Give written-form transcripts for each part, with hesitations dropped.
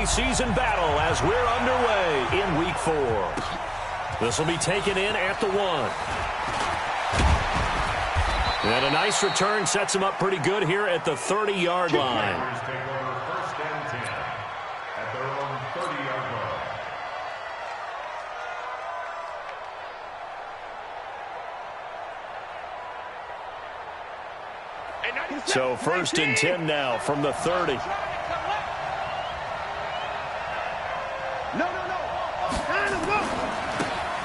postseason battle as we're underway in Week 4. This will be taken in at the 1. And a nice return sets him up pretty good here at the 30-yard line. So 1st and 10 now from the 30.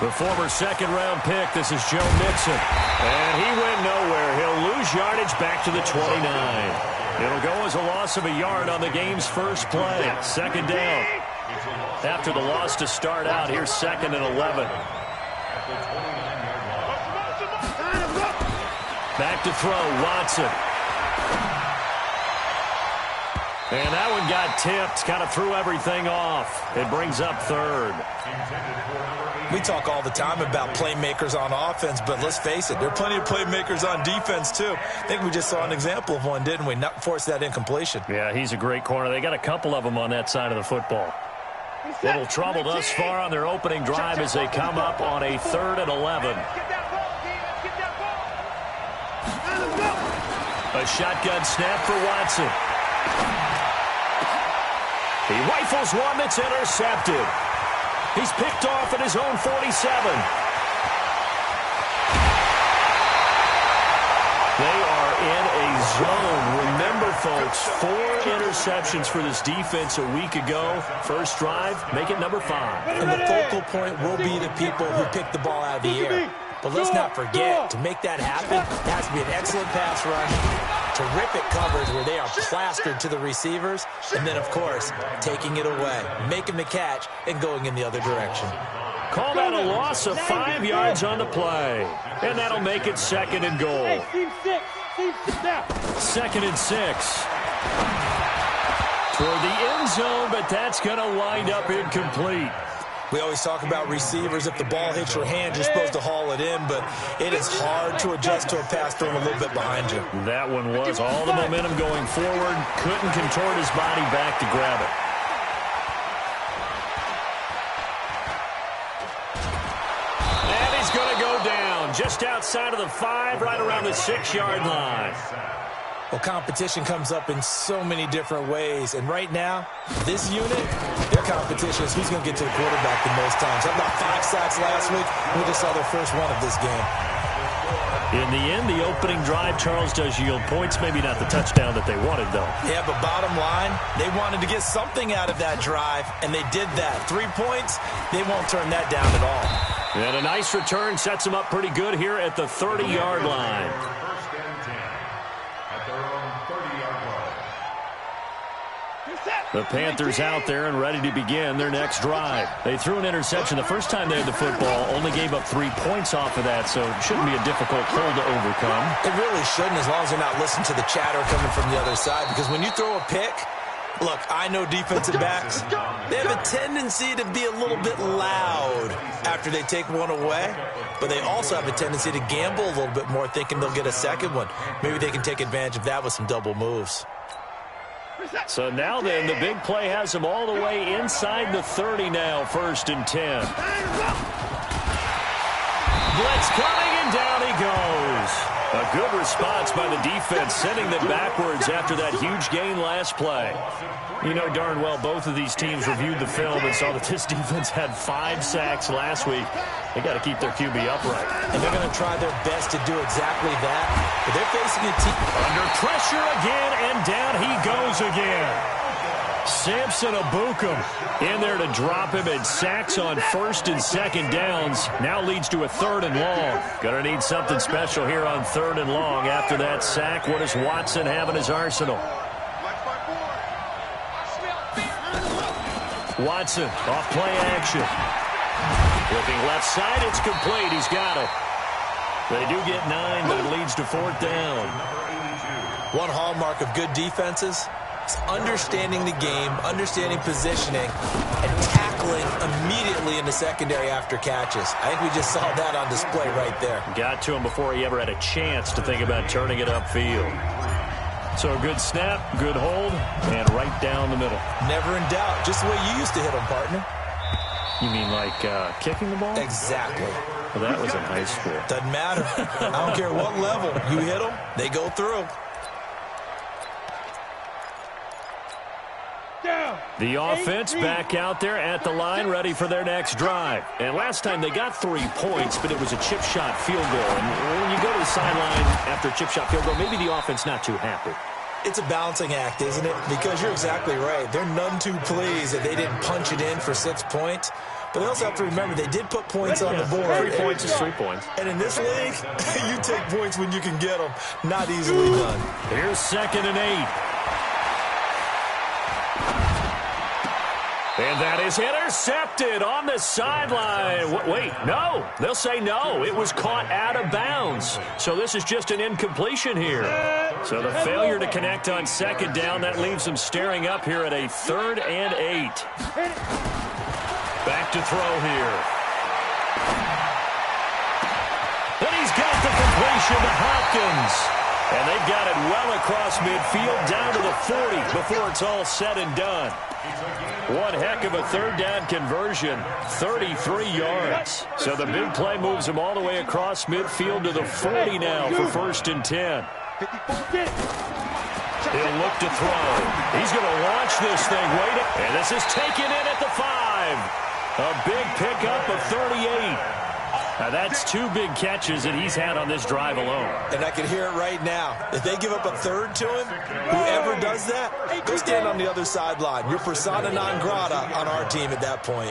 The former second-round pick, this is Joe Mixon. And he went nowhere. He'll lose yardage back to the 29. It'll go as a loss of a yard on the game's first play. 2nd down. After the loss to start out, here's 2nd and 11. Back to throw, Watson. And that one got tipped, kind of threw everything off. It brings up 3rd. We talk all the time about playmakers on offense, but let's face it, there are plenty of playmakers on defense, too. I think we just saw an example of one, didn't we? Not force that incompletion. Yeah, he's a great corner. They got a couple of them on that side of the football. Little trouble thus far on their opening drive as they come up on a 3rd and 11. A shotgun snap for Watson. He rifles one that's intercepted. He's picked off at his own 47. They are in a zone. Remember, folks, 4 interceptions for this defense a week ago. First drive, make it number 5. And the focal point will be the people who pick the ball out of the air. But let's not forget, to make that happen, it has to be an excellent pass rush, terrific coverage where they are plastered to the receivers, and then, of course, taking it away, making the catch, and going in the other direction. Call that a loss of 5 yards on the play. And that'll make it 2nd and goal. 2nd and 6. Toward the end zone, but that's going to wind up incomplete. We always talk about receivers. If the ball hits your hand, you're supposed to haul it in, but it is hard to adjust to a pass thrown a little bit behind you. That one was all the momentum going forward. Couldn't contort his body back to grab it. And he's going to go down just outside of the 5, right around the 6-yard line. Well, competition comes up in so many different ways. And right now, this unit, their competition is who's going to get to the quarterback the most times. How about 5 sacks last week? We just saw their first one of this game. In the end, the opening drive, Charles, does yield points. Maybe not the touchdown that they wanted, though. Yeah, but bottom line, they wanted to get something out of that drive, and they did that. 3 points, they won't turn that down at all. And a nice return sets them up pretty good here at the 30-yard line. The Panthers out there and ready to begin their next drive. They threw an interception the first time they had the football, only gave up 3 points off of that, so it shouldn't be a difficult hole to overcome. It really shouldn't, as long as they're not listening to the chatter coming from the other side, because when you throw a pick, look, I know defensive backs, they have a tendency to be a little bit loud after they take one away, but they also have a tendency to gamble a little bit more, thinking they'll get a second one. Maybe they can take advantage of that with some double moves. So now then, the big play has them all the way inside the 30 now, 1st and 10. Blitz coming, and down he goes. A good response by the defense, sending them backwards after that huge gain last play. You know darn well both of these teams reviewed the film and saw that this defense had 5 sacks last week. They got to keep their QB upright. And they're going to try their best to do exactly that. But they're facing a team under pressure again, and down he goes again. Samson Abukum in there to drop him, and sacks on 1st and 2nd downs. Now leads to a 3rd and long. Gonna need something special here on 3rd and long. After that sack, what does Watson have in his arsenal? Watson, off play action. Looking left side, it's complete. He's got it. They do get 9, but it leads to 4th down. One hallmark of good defenses is understanding the game, understanding positioning, and tackling immediately in the secondary after catches. I think we just saw that on display right there. Got to him before he ever had a chance to think about turning it upfield. So a good snap, good hold, and right down the middle. Never in doubt. Just the way you used to hit them, partner. You mean like kicking the ball? Exactly. Well, that was in high school. Doesn't matter. I don't care what level. You hit them, they go through. The offense back out there at the line, ready for their next drive. And last time they got 3 points, but it was a chip shot field goal. And when you go to the sideline after a chip shot field goal, maybe the offense not too happy. It's a balancing act, isn't it? Because you're exactly right. They're none too pleased that they didn't punch it in for 6 points. But they also have to remember they did put points on the board. 3 points is 3 points. And in this league, you take points when you can get them. Not easily done. Here's 2nd and 8. And that is intercepted on the sideline. Wait, no. They'll say no. It was caught out of bounds. So this is just an incompletion here. So the failure to connect on 2nd down, that leaves them staring up here at a 3rd and 8. Back to throw here. And he's got the completion to Hopkins. And they've got it well across midfield down to the 40 before it's all said and done. One heck of a 3rd down conversion, 33 yards. So the big play moves him all the way across midfield to the 40 now for 1st and 10. He'll look to throw. He's going to launch this thing. And this is taken in at the 5. A big pickup of 38. Now that's 2 big catches that he's had on this drive alone. And I can hear it right now. If they give up a 3rd to him, whoever does that, go stand on the other sideline. You're persona non grata on our team at that point.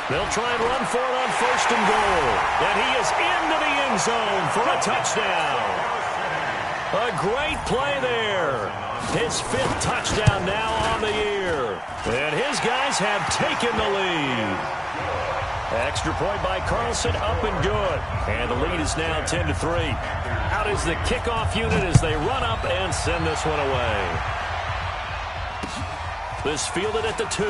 They'll try and run for it on 1st and goal. And he is into the end zone for a touchdown. A great play there. His 5th touchdown now on the year. And his guys have taken the lead. Extra point by Carlson, up and good. And the lead is now 10-3. Out is the kickoff unit as they run up and send this one away. This fielded at the 2.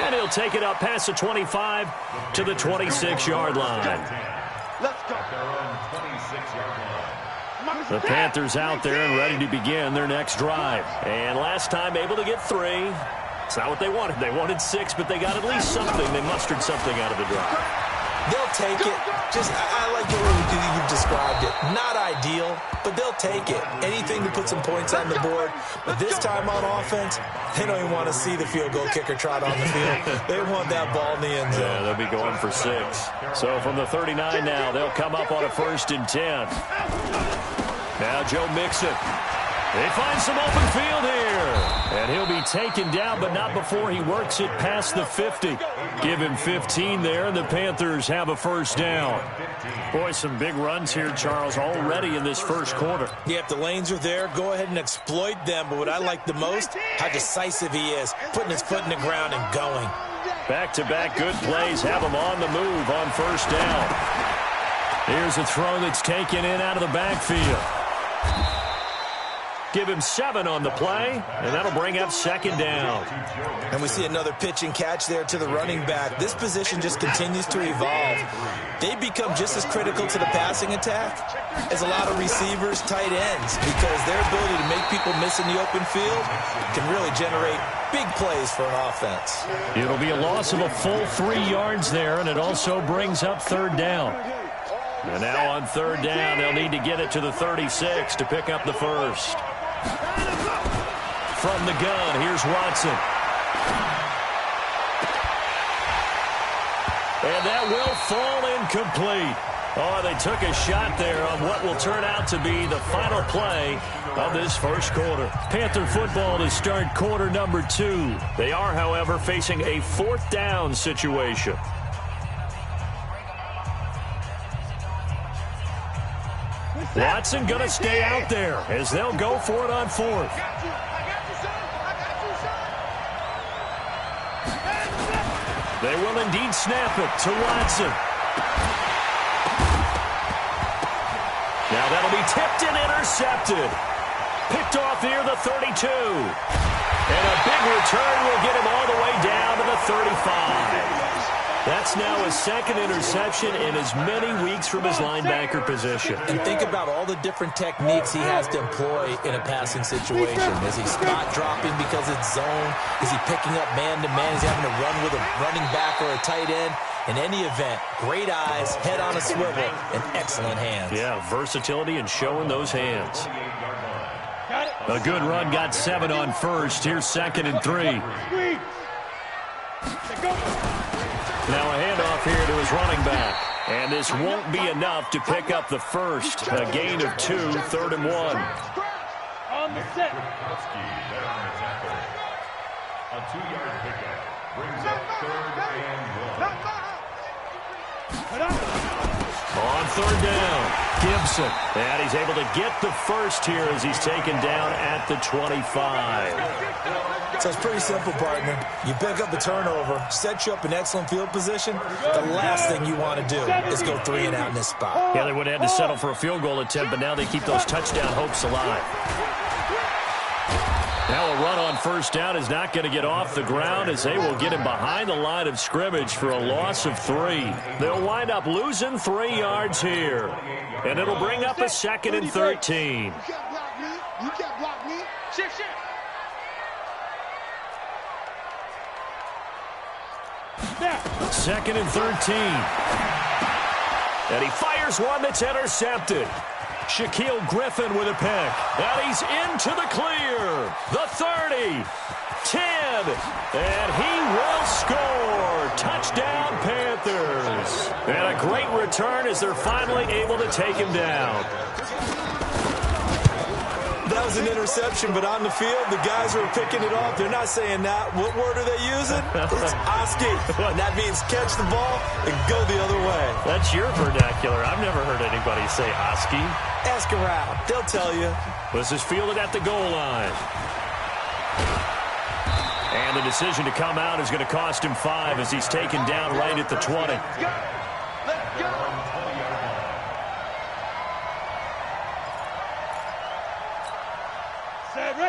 And he'll take it up past the 25 to the 26-yard line. Let's go. The Panthers out there and ready to begin their next drive. And last time able to get 3. It's not what they wanted. They wanted 6, but they got at least something. They mustered something out of the drive. They'll take it. I like the way you've described it. Not ideal, but they'll take it. Anything to put some points on the board. But this time on offense, they don't even want to see the field goal kicker trot on the field. They want that ball in the end zone. Yeah, they'll be going for 6. So from the 39 now, they'll come up on a 1st and 10. Now Joe Mixon. They find some open field here. And he'll be taken down, but not before he works it past the 50. Give him 15 there, and the Panthers have a 1st down. Boy, some big runs here, Charles, already in this 1st quarter. Yeah, if the lanes are there, go ahead and exploit them. But what I like the most, how decisive he is, putting his foot in the ground and going. Back-to-back good plays have him on the move on 1st down. Here's a throw that's taken in out of the backfield. Give him 7 on the play, and that'll bring up 2nd down. And we see another pitch and catch there to the running back. This position just continues to evolve. They become just as critical to the passing attack as a lot of receivers, tight ends, because their ability to make people miss in the open field can really generate big plays for an offense. It'll be a loss of a full 3 yards there, and it also brings up 3rd down. And now on 3rd down, they'll need to get it to the 36 to pick up the 1st. From the gun, here's Watson. And that will fall incomplete. Oh, they took a shot there on what will turn out to be the final play of this 1st quarter. Panther football to start quarter number 2. They are, however, facing a 4th down situation. Watson going to stay out there as they'll go for it on 4th. They will indeed snap it to Watson. Now that'll be tipped and intercepted. Picked off near the 32. And a big return will get him all the way down to the 35. That's now his second interception in as many weeks from his linebacker position. And think about all the different techniques he has to employ in a passing situation. Is he spot dropping because it's zone? Is he picking up man-to-man? Is he having to run with a running back or a tight end? In any event, great eyes, head on a swivel, and excellent hands. Yeah, versatility and showing those hands. A good run, got 7 on first. Here's 2nd and 3. Now a handoff here to his running back. And this won't be enough to pick up the first. A gain of 2, 3rd and 1. On the set. A 2-yard pickup brings up 3rd and 1. On 3rd down, Gibson. And he's able to get the first here as he's taken down at the 25. So it's pretty simple, partner. You pick up a turnover, set you up in excellent field position. The last thing you want to do is go 3 and out in this spot. Yeah, they would have had to settle for a field goal attempt, but now they keep those touchdown hopes alive. Now a run on 1st down is not going to get off the ground as they will get him behind the line of scrimmage for a loss of 3. They'll wind up losing 3 yards here. And it'll bring up a 2nd and 13. You can't block me. You can't block me. Shift. 2nd and 13. And he fires one that's intercepted. Shaquille Griffin with a pick. And he's into the clear. The 30. 10. And he will score. Touchdown, Panthers. And a great return as they're finally able to take him down. That was an interception, but on the field, the guys who are picking it off, they're not saying that. What word are they using? It's Oski. And that means catch the ball and go the other way. That's your vernacular. I've never heard anybody say Oski. Ask around. They'll tell you. This is fielded at the goal line. And the decision to come out is going to cost him 5 as he's taken down right at the 20.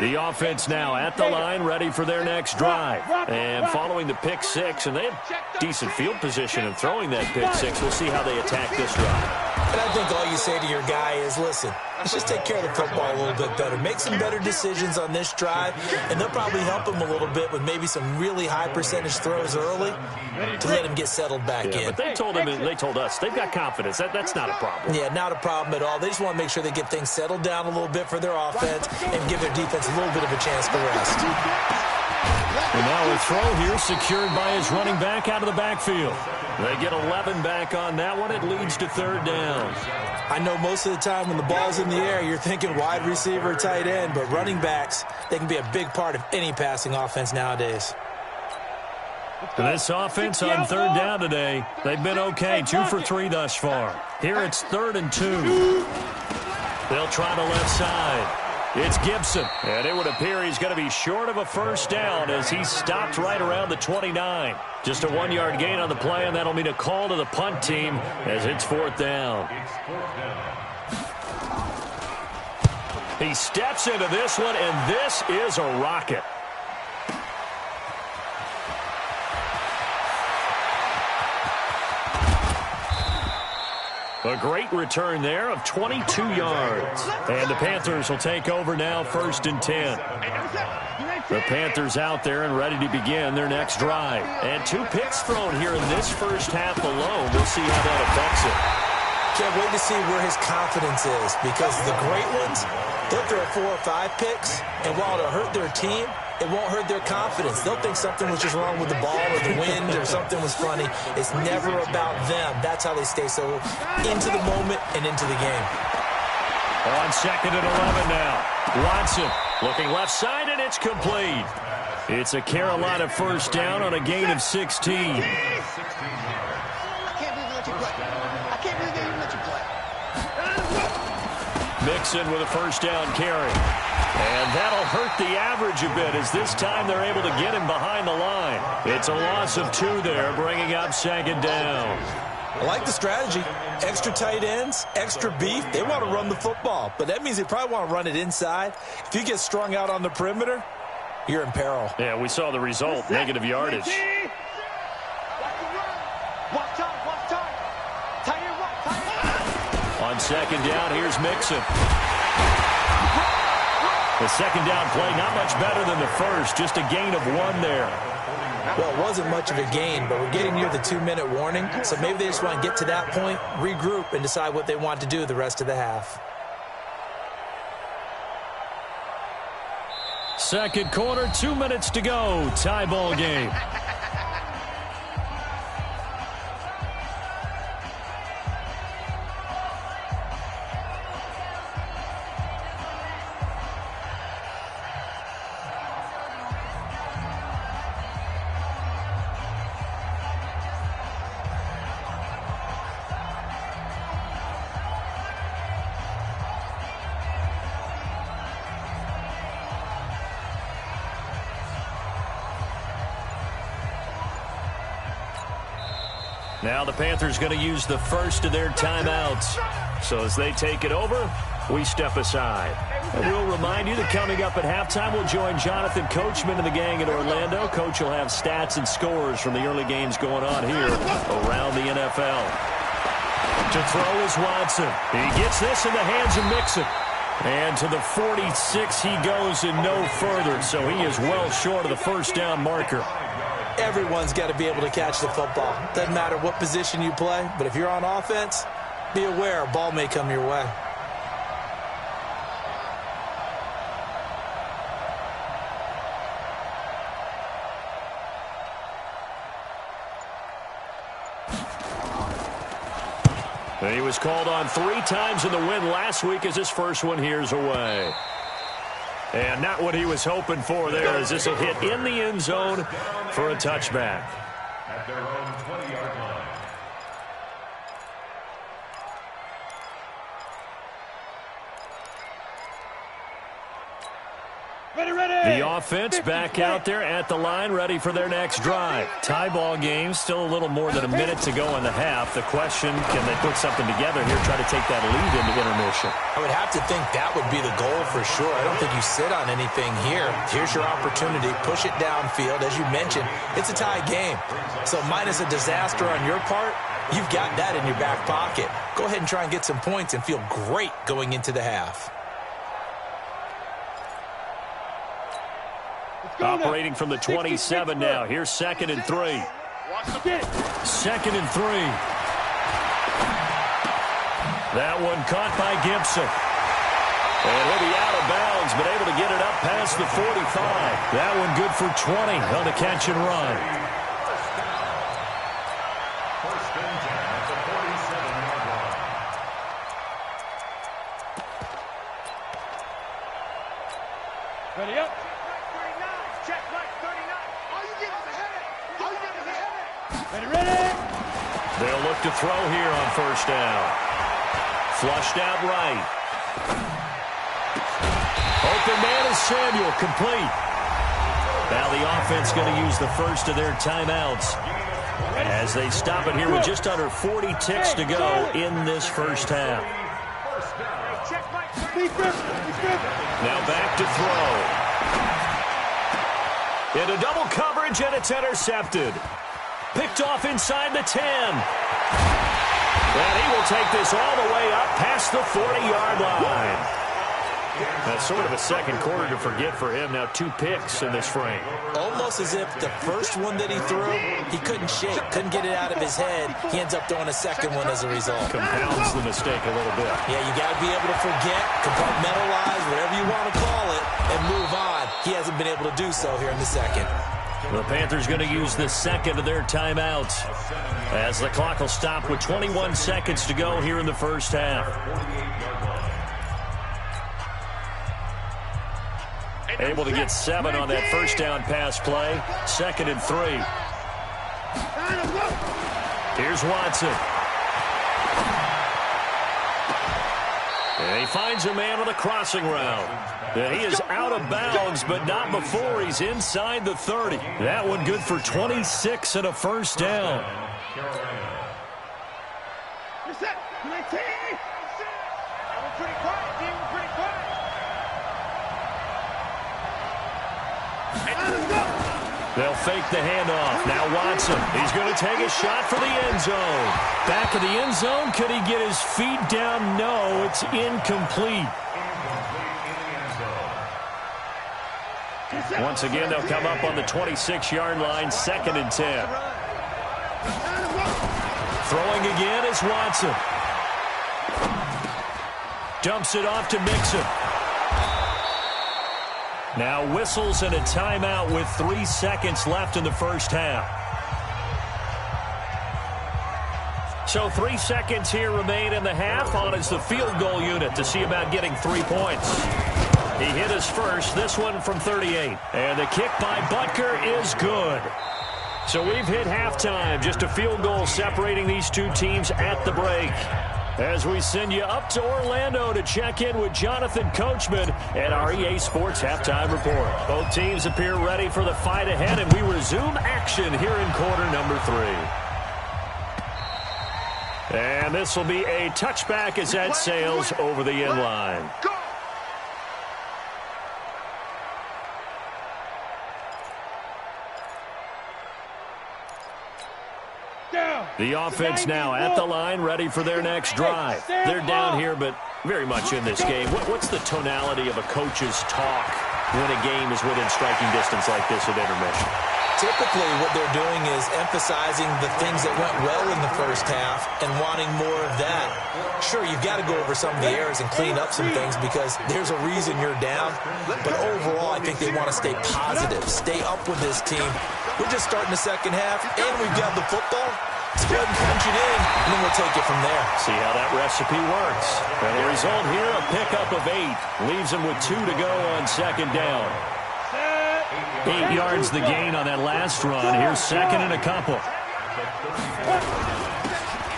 The offense now at the line, ready for their next drive. And following the pick 6, and they have decent field position in throwing that pick 6. We'll see how they attack this drive. And I think all you say to your guy is, listen, let's just take care of the football a little bit better. Make some better decisions on this drive, and they'll probably help him a little bit with maybe some really high percentage throws early to let him get settled back in. But they told us they've got confidence. That's not a problem. Yeah, not a problem at all. They just want to make sure they get things settled down a little bit for their offense and give their defense a little bit of a chance to rest. And now a throw here secured by his running back out of the backfield. They get 11 back on that one. It leads to 3rd down. I know most of the time when the ball's in the air, you're thinking wide receiver, tight end, but running backs, they can be a big part of any passing offense nowadays. This offense on 3rd down today, they've been okay. 2 for 3 thus far. Here it's 3rd and 2. They'll try the left side. It's Gibson, and it would appear he's going to be short of a 1st down as he's stopped right around the 29. Just a 1-yard gain on the play, and that'll mean a call to the punt team as it's 4th down. He steps into this one, and this is a rocket. A great return there of 22 yards. And the Panthers will take over now, 1st and 10. The Panthers out there and ready to begin their next drive. And 2 picks thrown here in this first half alone. We'll see how that affects it. Can't wait to see where his confidence is, because the great ones, they'll throw 4 or 5 picks, and while it'll hurt their team, it won't hurt their confidence. They'll think something was just wrong with the ball or the wind or something was funny. It's never about them. That's how they stay so into the moment and into the game. On 2nd and 11 now. Watson looking left side, and it's complete. It's a Carolina 1st down on a gain of 16. I can't believe they let you play. I can't believe they even let you play. Mixon with a 1st down carry. And that'll hurt the average a bit as this time they're able to get him behind the line. It's a loss of 2 there, bringing up 2nd down. I like the strategy. Extra tight ends, extra beef. They want to run the football, but that means they probably want to run it inside. If you get strung out on the perimeter, you're in peril. Yeah, we saw the result, negative yardage. On second down, here's Mixon. The second down play, not much better than the first, just a gain of 1 there. Well, it wasn't much of a gain, but we're getting near the 2-minute warning, so maybe they just want to get to that point, regroup, and decide what they want to do the rest of the half. Second quarter, 2 minutes to go. Tie ball game. Now the Panthers going to use the first of their timeouts. So as they take it over, we step aside. And we'll remind you that coming up at halftime, we'll join Jonathan Coachman and the gang in Orlando. Coach will have stats and scores from the early games going on here around the NFL. To throw is Watson. He gets this in the hands of Mixon. And to the 46 he goes and no further. So he is well short of the first down marker. Everyone's got to be able to catch the football. Doesn't matter what position you play, but if you're on offense, be aware a ball may come your way. He was called on 3 times in the win last week as his first one here's away. And not what he was hoping for there as this will hit in the end zone for a touchback. At their own 20-yard line. The offense back out there at the line, ready for their next drive. Tie ball game, still a little more than a minute to go in the half. The question, can they put something together here, try to take that lead into intermission? I would have to think that would be the goal for sure. I don't think you sit on anything here. Here's your opportunity. Push it downfield. As you mentioned, it's a tie game. So minus a disaster on your part, you've got that in your back pocket. Go ahead and try and get some points and feel great going into the half. Operating from the 27 now. Here's 2nd and 3. 2nd and 3. That one caught by Gibson. And he'll be out of bounds, but able to get it up past the 45. That one good for 20 on the catch and run. First and 10 at the 47-yard line. Ready up. Check right 39. All you get is a headache. All you get is a headache. Ready. They'll look to throw here on first down. Flushed out right. Open man is Samuel, complete. Now the offense going to use the first of their timeouts as they stop it here with just under 40 ticks to go in this first half. Now back to throw. Into double coverage, and it's intercepted. Picked off inside the 10. And he will take this all the way up past the 40-yard line. That's sort of a second quarter to forget for him. Now 2 picks in this frame. Almost as if the first one that he threw, he couldn't shake, couldn't get it out of his head. He ends up throwing a second one as a result. Compounds the mistake a little bit. Yeah, you got to be able to forget, compartmentalize, whatever you want to call it, and move on. He hasn't been able to do so here in the second. The Panthers going to use the second of their timeouts as the clock will stop with 21 seconds to go here in the first half. Able to get 7 on that first down pass play. 2nd and 3. Here's Watson. And he finds a man on the crossing route. And he is out of bounds, but not before he's inside the 30. That one good for 26 and a first down. You're set. 19. We're pretty quiet, team. We're pretty quiet. They'll fake the handoff. Now Watson. He's going to take a shot for the end zone. Back of the end zone. Could he get his feet down? No, it's incomplete. Once again, they'll come up on the 26-yard line, 2nd and 10. Throwing again is Watson. Dumps it off to Mixon. Now whistles and a timeout with 3 seconds left in the first half. So 3 seconds here remain in the half. On is the field goal unit to see about getting 3 points. He hit his first, this one from 38. And the kick by Butker is good. So we've hit halftime. Just a field goal separating these two teams at the break. As we send you up to Orlando to check in with Jonathan Coachman at our EA Sports Halftime Report. Both teams appear ready for the fight ahead, and we resume action here in quarter number 3. And this will be a touchback as that sails over the end line. The offense now at the line, ready for their next drive. They're down here, but very much in this game. What's the tonality of a coach's talk when a game is within striking distance like this at intermission? Typically, what they're doing is emphasizing the things that went well in the first half and wanting more of that. Sure, you've got to go over some of the errors and clean up some things because there's a reason you're down. But overall, I think they want to stay positive, stay up with this team. We're just starting the second half, and we've got the football. Let's go ahead and punch it in, and then we'll take it from there. See how that recipe works. And the result here, a pickup of 8. Leaves them with 2 to go on 2nd down. 8 yards the gain on that last run. Here's 2nd and a couple.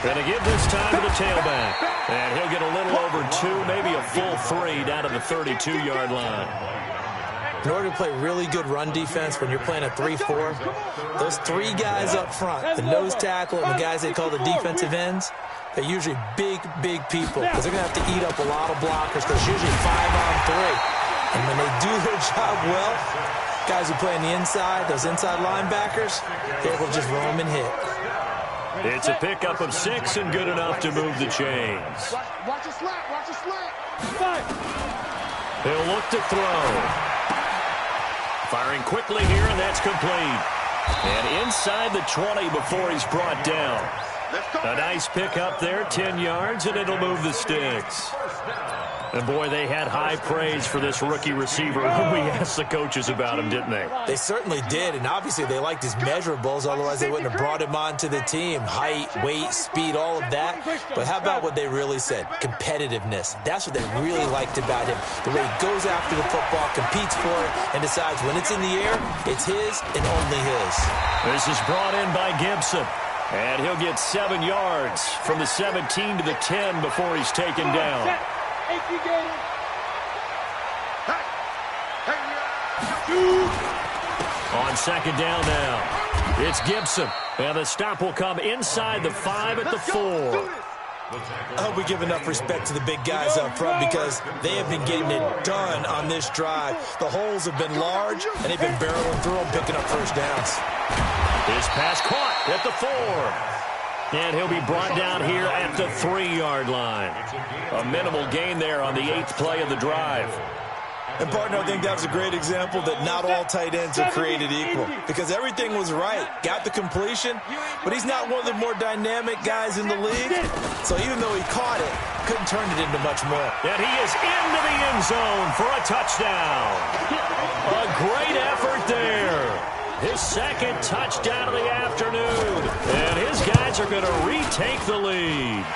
Going to give this time to the tailback. And he'll get a little over 2, maybe a full 3 down to the 32-yard line. In order to play really good run defense when you're playing a 3-4, those 3 guys up front, the nose tackle and the guys they call the defensive ends, they're usually big, big people because they're going to have to eat up a lot of blockers because it's usually 5-on-3. And when they do their job well, guys who play on the inside, those inside linebackers, they're able to just roam and hit. It's a pickup of 6 and good enough to move the chains. Watch a slant, watch a slant. He'll look to throw. Firing quickly here, and that's complete. And inside the 20 before he's brought down. A nice pickup there, 10 yards, and it'll move the sticks. And, boy, they had high praise for this rookie receiver when we asked the coaches about him, didn't they? They certainly did, and obviously they liked his measurables, otherwise they wouldn't have brought him onto the team. Height, weight, speed, all of that. But how about what they really said? Competitiveness. That's what they really liked about him. The way he goes after the football, competes for it, and decides when it's in the air, it's his and only his. This is brought in by Gibson. And he'll get 7 yards from the 17 to the 10 before he's taken down. On 2nd down now, it's Gibson. And the stop will come inside the 5 at the 4. I hope we give enough respect to the big guys up front because they have been getting it done on this drive. The holes have been large, and they've been barreling through them, picking up first downs. His pass caught at the 4. And he'll be brought down here at the 3-yard line. A minimal gain there on the 8th play of the drive. And, partner, I think that was a great example that not all tight ends are created equal because everything was right. Got the completion, but he's not one of the more dynamic guys in the league. So even though he caught it, couldn't turn it into much more. And he is into the end zone for a touchdown. A great effort there. His 2nd touchdown of the afternoon. And his guys are going to retake the lead.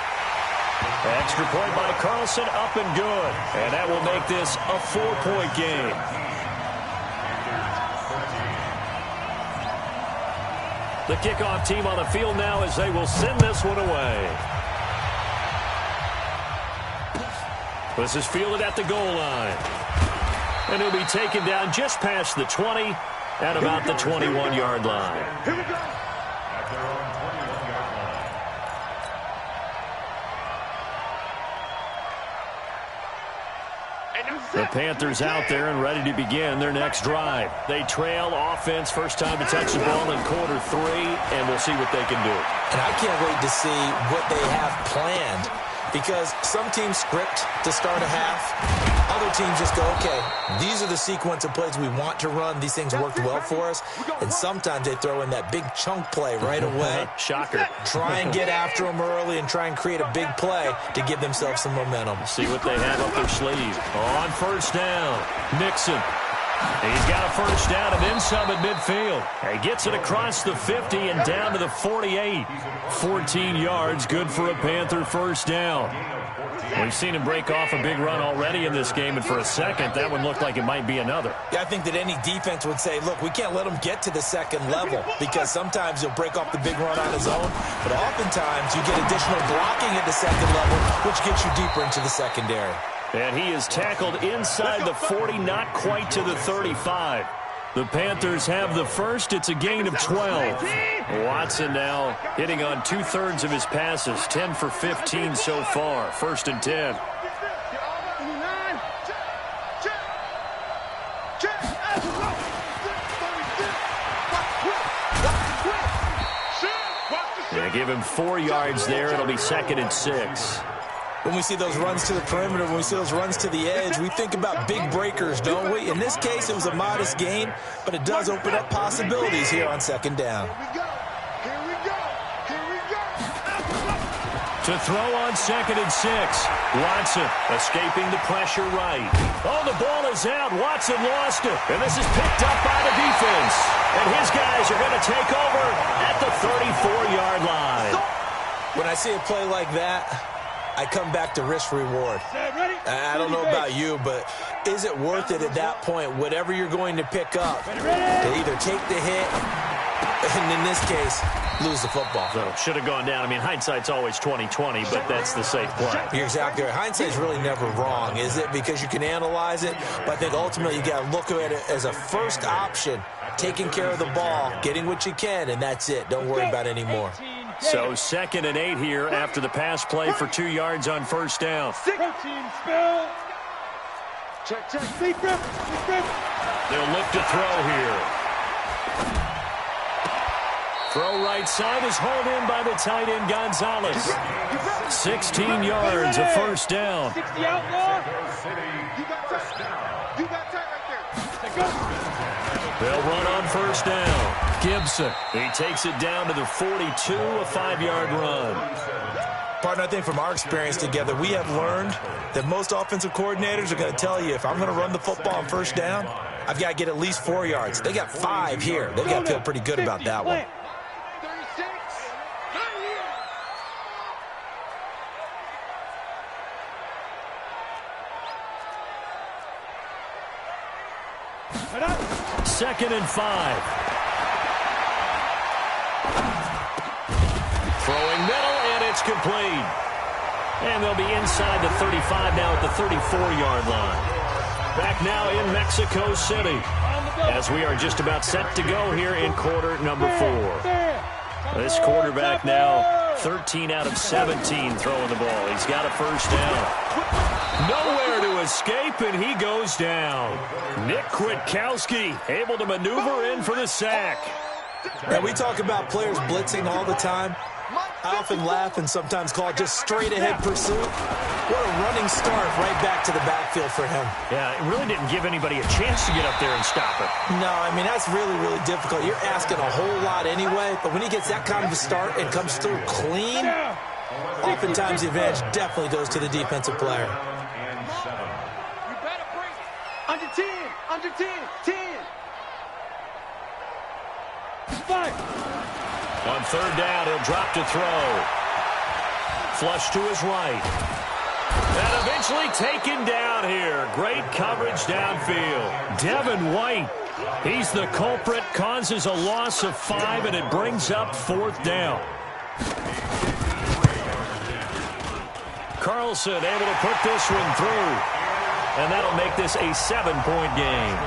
Extra point by Carlson, up and good. And that will make this a 4-point game. The kickoff team on the field now as they will send this one away. This is fielded at the goal line. And he'll be taken down just past the 20 at about the 21-yard line. Here we go. The Panthers out there and ready to begin their next drive. They trail offense, first time to touch the ball in quarter 3, and we'll see what they can do. And I can't wait to see what they have planned, because some teams script to start a half. Other teams just go, okay, these are the sequence of plays we want to run. These things worked well for us. And sometimes they throw in that big chunk play right away. Shocker. Try and get after them early and try and create a big play to give themselves some momentum. See what they have up their sleeve. On first down, Nixon. He's got a first down and then some at midfield. He gets it across the 50 and down to the 48. 14 yards, good for a Panther first down. We've seen him break off a big run already in this game, and for a second, that one looked like it might be another. Yeah, I think that any defense would say, look, we can't let him get to the second level, because sometimes he'll break off the big run on his own, but oftentimes you get additional blocking at the second level, which gets you deeper into the secondary. And he is tackled inside the 40, not quite to the 35. The Panthers have the first. It's a gain of 12. Watson now hitting on 2/3 of his passes, 10 for 15 so far. First and 10. They give him 4 yards there. It'll be second and 6. When we see those runs to the perimeter, when we see those runs to the edge, we think about big breakers, don't we? In this case, it was a modest gain, but it does open up possibilities here on second down. To throw on second and 6. Watson escaping the pressure right. Oh, the ball is out. Watson lost it. And this is picked up by the defense. And his guys are going to take over at the 34-yard line. When I see a play like that, I come back to risk-reward. I don't know about you, but is it worth it at that point, whatever you're going to pick up, to either take the hit and, in this case, lose the football? So should have gone down. I mean, hindsight's always 20/20, but that's the safe play. You're exactly right. Hindsight's really never wrong, is it? Because you can analyze it, but I think ultimately you got to look at it as a first option, taking care of the ball, getting what you can, and that's it. Don't worry about any more. So second and 8 here after the pass play for 2 yards on first down. Check. They'll look to throw here. Throw right side is hauled in by the tight end Gonzalez. 16 yards, a first down. 60 outlaw. You got tight right there. They'll run on first down. Gibson. He takes it down to the 42, a 5-yard run. Partner, I think from our experience together, we have learned that most offensive coordinators are going to tell you, if I'm going to run the football on first down, I've got to get at least 4 yards. They got 5 here. They've got to feel pretty good about that one. 36. Second and 5. Throwing middle, and it's complete. And they'll be inside the 35 now at the 34-yard line. Back now in Mexico City, as we are just about set to go here in quarter number 4. This quarterback now 13 out of 17 throwing the ball. He's got a first down. Nowhere to escape, and he goes down. Nick Kwiatkowski able to maneuver in for the sack. Now, we talk about players blitzing all the time. I often laugh and sometimes call it just straight-ahead pursuit. What a running start right back to the backfield for him. Yeah, it really didn't give anybody a chance to get up there and stop it. No, I mean, that's really, really difficult. You're asking a whole lot anyway, but when he gets that kind of a start and comes through clean, oftentimes the advantage definitely goes to the defensive player. You better bring it. Under 10. Under 10. 10. 5. On third down, he'll drop to throw. Flush to his right. And eventually taken down here. Great coverage downfield. Devin White, he's the culprit, causes a loss of 5, and it brings up fourth down. Carlson able to put this one through. And that'll make this a 7-point game.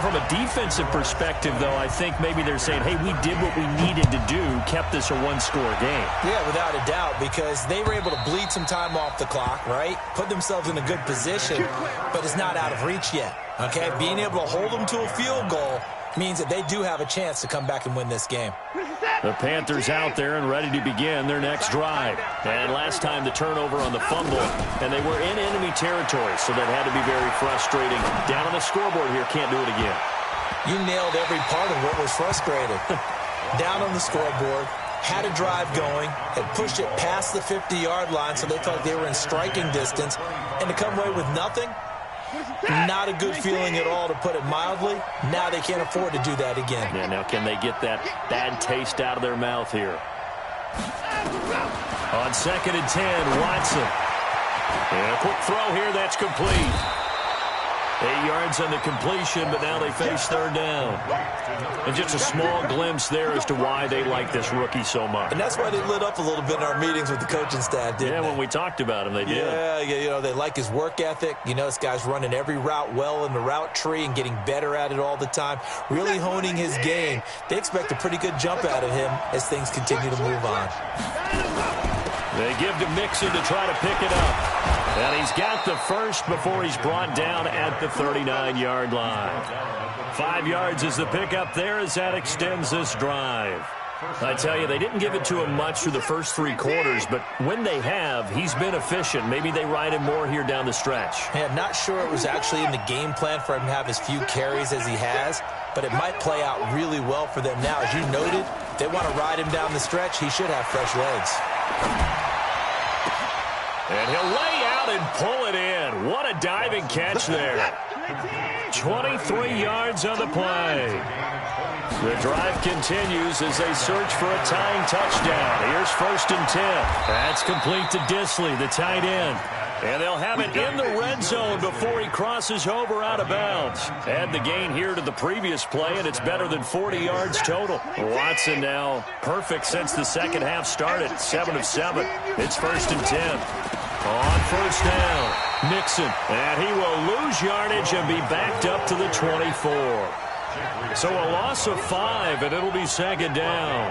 From a defensive perspective, though, I think maybe they're saying, hey, we did what we needed to do, kept this a one-score game. Yeah, without a doubt, because they were able to bleed some time off the clock, right? Put themselves in a good position, but it's not out of reach yet, okay? Being able to hold them to a field goal means that they do have a chance to come back and win this game. The Panthers out there and ready to begin their next drive. And last time the turnover on the fumble, and they were in enemy territory, so that had to be very frustrating. Down on the scoreboard here, can't do it again. You nailed every part of what was frustrating. Down on the scoreboard, had a drive going, had pushed it past the 50-yard line, so they felt they were in striking distance, and to come away with nothing, not a good feeling at all, to put it mildly. Now they can't afford to do that again. Yeah, now can they get that bad taste out of their mouth here? On 2nd and 10, Watson. And a quick throw here, that's complete. 8 yards on the completion, but now they face 3rd down. And just a small glimpse there as to why they like this rookie so much. And that's why they lit up a little bit in our meetings with the coaching staff, didn't they? When we talked about him, they did. Yeah, you know, they like his work ethic. You know, this guy's running every route well in the route tree and getting better at it all the time, really honing his game. They expect a pretty good jump out of him as things continue to move on. They give to Mixon to try to pick it up. And he's got the first before he's brought down at the 39-yard line. 5 yards is the pickup there as that extends this drive. I tell you, they didn't give it to him much through the first 3 quarters, but when they have, he's been efficient. Maybe they ride him more here down the stretch. Yeah, not sure it was actually in the game plan for him to have as few carries as he has, but it might play out really well for them now. As you noted, they want to ride him down the stretch. He should have fresh legs. And he'll lay out and pull it in. What a diving catch there. 23 yards on the play. The drive continues as they search for a tying touchdown. Here's 1st and 10. That's complete to Disley, the tight end. And they'll have it in the red zone before he crosses over out of bounds. Add the gain here to the previous play, and it's better than 40 yards total. Watson now perfect since the second half started. 7 of 7. It's 1st and 10. On 1st down, Mixon. And he will lose yardage and be backed up to the 24. So a loss of 5, and it'll be 2nd down.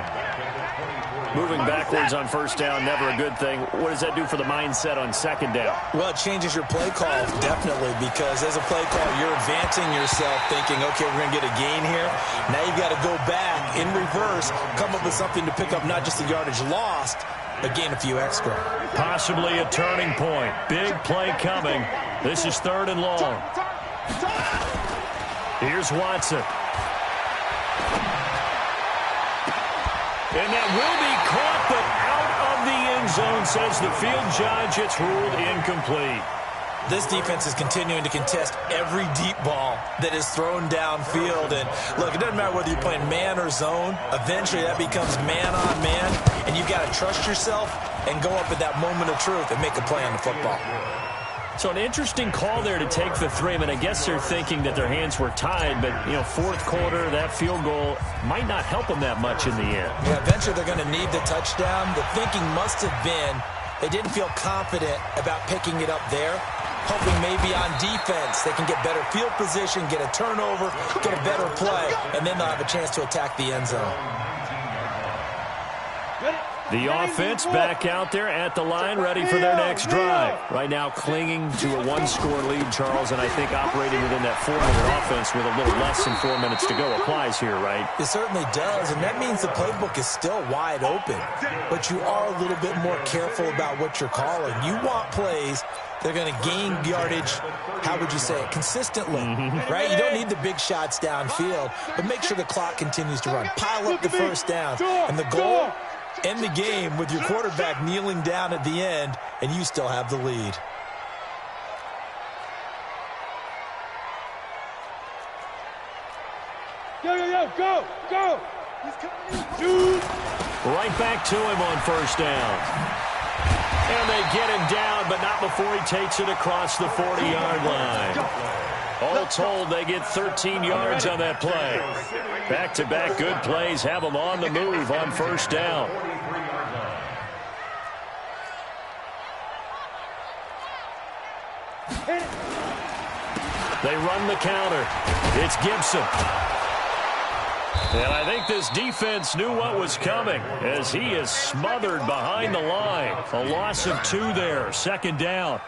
Moving backwards on 1st down, never a good thing. What does that do for the mindset on 2nd down? Well, it changes your play call, definitely, because as a play call, you're advancing yourself thinking, okay, we're going to get a gain here. Now you've got to go back in reverse, come up with something to pick up not just the yardage lost, but gain a few extra. Possibly a turning point. Big play coming. This is 3rd and long. Here's Watson. And that will be caught, but out of the end zone, says the field judge. It's ruled incomplete. This defense is continuing to contest every deep ball that is thrown downfield. And, look, it doesn't matter whether you're playing man or zone. Eventually, that becomes man on man, and you've got to trust yourself and go up at that moment of truth and make a play on the football. So an interesting call there to take the 3. I mean, I guess they're thinking that their hands were tied, but, you know, 4th quarter, that field goal might not help them that much in the end. Yeah, eventually they're going to need the touchdown. The thinking must have been they didn't feel confident about picking it up there, hoping maybe on defense they can get better field position, get a turnover, get a better play, and then they'll have a chance to attack the end zone. The offense back out there at the line, ready for their next drive. Right now clinging to a 1-score lead, Charles, and I think operating within that 4-minute offense with a little less than 4 minutes to go applies here, right? It certainly does, and that means the playbook is still wide open. But you are a little bit more careful about what you're calling. You want plays that are going to gain yardage, how would you say it, consistently, right? You don't need the big shots downfield, but make sure the clock continues to run. Pile up the 1st down, and the goal, end the game with your quarterback kneeling down at the end, and you still have the lead. Go! Dude. Right back to him on 1st down. And they get him down, but not before he takes it across the 40-yard line. All told, they get 13 yards on that play. Back-to-back good plays have them on the move on 1st down. They run the counter. It's Gibson. And I think this defense knew what was coming as he is smothered behind the line. A loss of 2 there, second down.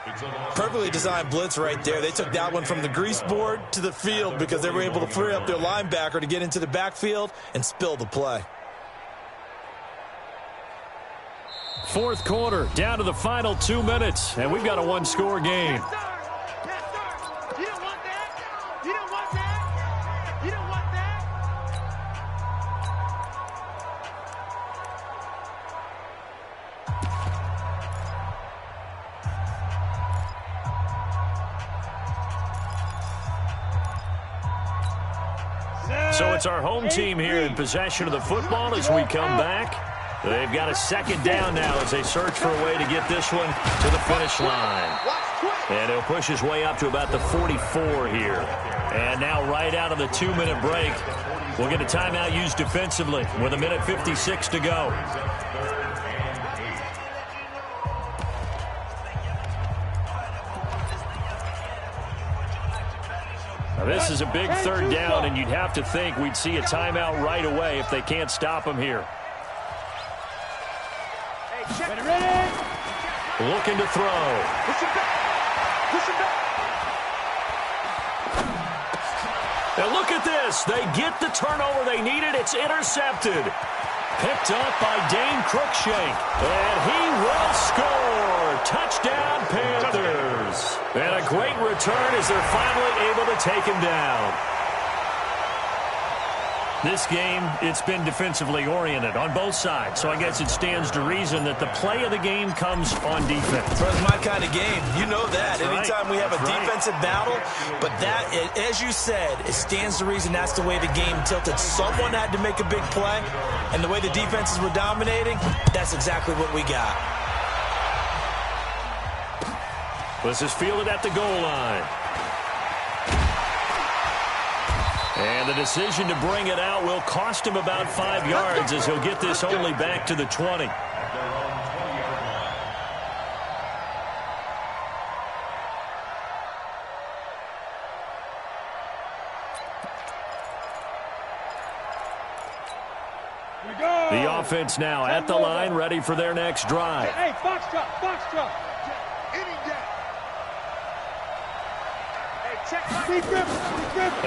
Perfectly designed blitz right there. They took that one from the grease board to the field because they were able to free up their linebacker to get into the backfield and spill the play. Fourth quarter, down to the final 2 minutes, and we've got a one-score game. So it's our home team here in possession of the football as we come back. They've got a second down now as they search for a way to get this one to the finish line. And he'll push his way up to about the 44 here. And now right out of the 2-minute break, we'll get a timeout used defensively with 1:56 to go. Now this is a big third down, and you'd have to think we'd see a timeout right away if they can't stop him here. Looking to throw. And look at this. They get the turnover they needed. It's intercepted. Picked up by Dane Cruikshank. And he will score. Touchdown, Panthers. And a great return as they're finally able to take him down. This game, it's been defensively oriented on both sides, so I guess it stands to reason that the play of the game comes on defense. It's my kind of game. You know that. That's Anytime right. we have a That's defensive battle, but that, as you said, it stands to reason that's the way the game tilted. Someone had to make a big play, and the way the defenses were dominating, that's exactly what we got. This is fielded at the goal line. And the decision to bring it out will cost him about 5 yards as he'll get this only back to the 20. The offense now at the line, ready for their next drive. Hey, foxtrot.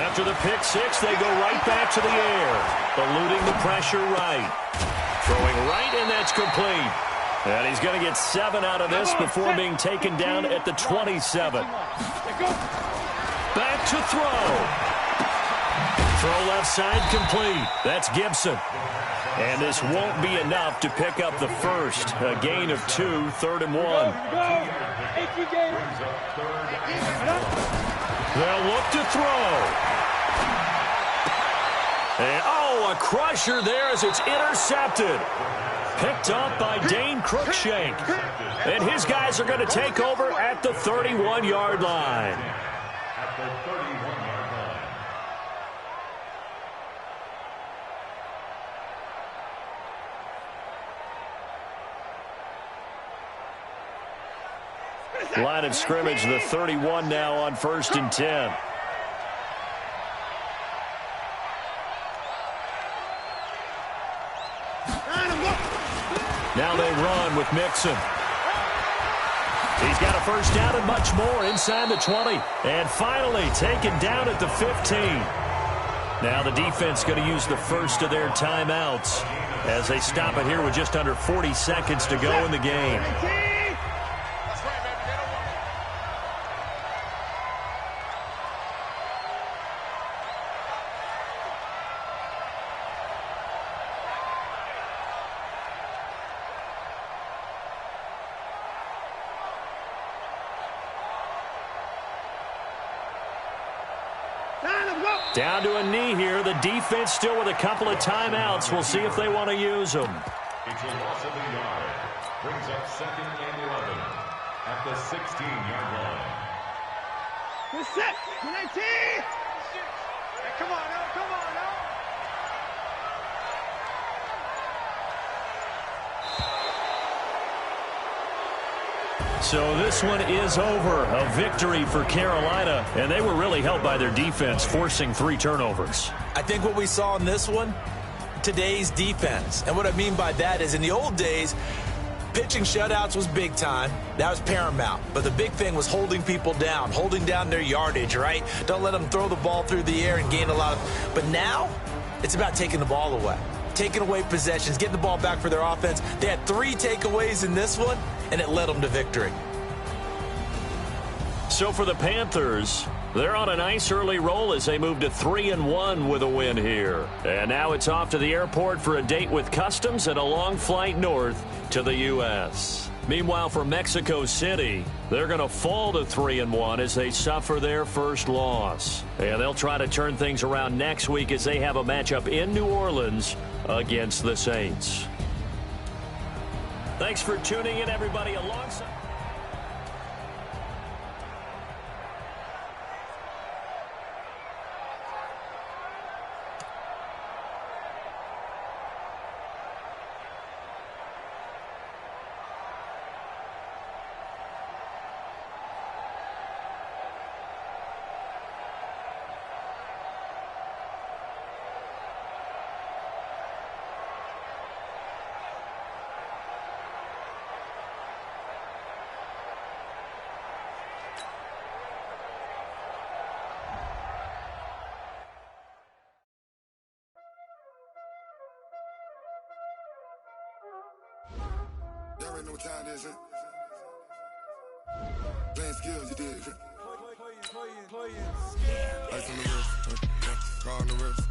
After the pick six, they go right back to the air, eluding the pressure right. Throwing right, and that's complete. And he's going to get 7 out of this before being taken down at the 27. Back to throw. Throw left side complete. That's Gibson. And this won't be enough to pick up the first. A gain of 2, 3rd and 1. They'll look to throw. And, a crusher there as it's intercepted. Picked up by Dane Cruikshank. And his guys are going to take over at the 31-yard line. At the 31-yard line. Line of scrimmage, the 31 now on 1st and 10. Now they run with Mixon. He's got a first down and much more inside the 20. And finally taken down at the 15. Now the defense going to use the first of their timeouts as they stop it here with just under 40 seconds to go in the game. Down to a knee here. The defense still with a couple of timeouts. We'll see if they want to use them. It's a loss of a yard. Brings up 2nd and 11 at the 16-yard line. Good set. 19. Hey, come on now. Come on now. So this one is over. A victory for Carolina, and they were really helped by their defense, forcing 3 turnovers. I think what we saw in this one, today's defense. And what I mean by that is in the old days, pitching shutouts was big time. That was paramount. But the big thing was holding people down, holding down their yardage, right? Don't let them throw the ball through the air and gain a lot of... But now, it's about taking the ball away. Taking away possessions, getting the ball back for their offense. They had 3 takeaways in this one, and it led them to victory. So for the Panthers, they're on a nice early roll as they move to 3-1 with a win here. And now it's off to the airport for a date with Customs and a long flight north to the U.S. Meanwhile, for Mexico City, they're going to fall to 3-1 as they suffer their first loss. And they'll try to turn things around next week as they have a matchup in New Orleans against the Saints. Thanks for tuning in, everybody, alongside. Y'all already know what time it is, huh? Playing skills, you did, huh? Ice on the wrist, car on the wrist,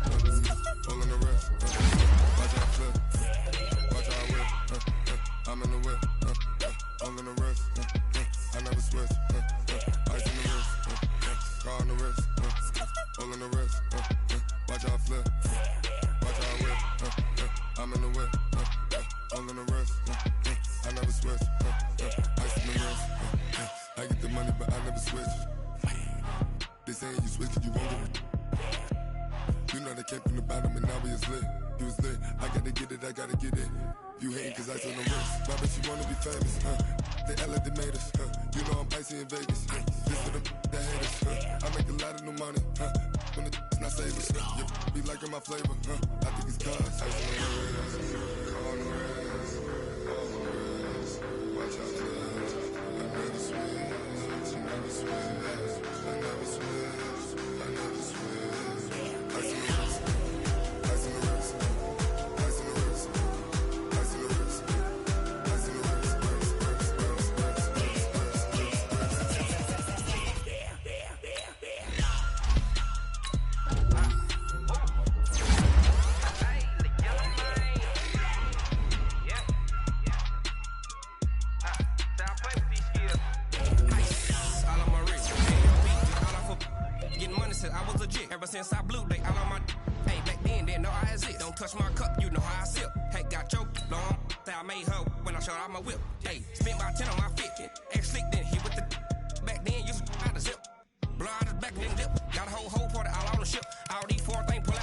pull on the wrist, watch out flip, watch out whip, I'm in the whip, all on the wrist, I never switch, ice on the wrist, car on the wrist, pull on the wrist, watch out flip, watch out whip, I'm in the whip, all on the wrist, I never switch, ice on the wrist, I get the money but I never switch. They saying you switch cause you won't get it. You know they came from the bottom and now we is lit. You was lit, I gotta get it, I gotta get it. You hating cause ice on the wrist. My bitch, you wanna be famous, They act like they made us, You know I'm icy in Vegas, Just for the that hate us, I make a lot of new money, When the not save us, You be liking my flavor, I think it's cause ice on the wrist, on the wrist, on the wrist. Watch out, I never switch, I never switch. Since I blew, they all on my. Hey, back then, they know I exist. Don't touch my cup, you know how I sip. Hey, got choked, long. That I made her when I showed out my whip. Hey, spent about 10 on my fit. Ex slick, then hit with the. Back then, used to out the zip. Blood out the back, then dip. Got a whole party all on the ship. All these 4 things pull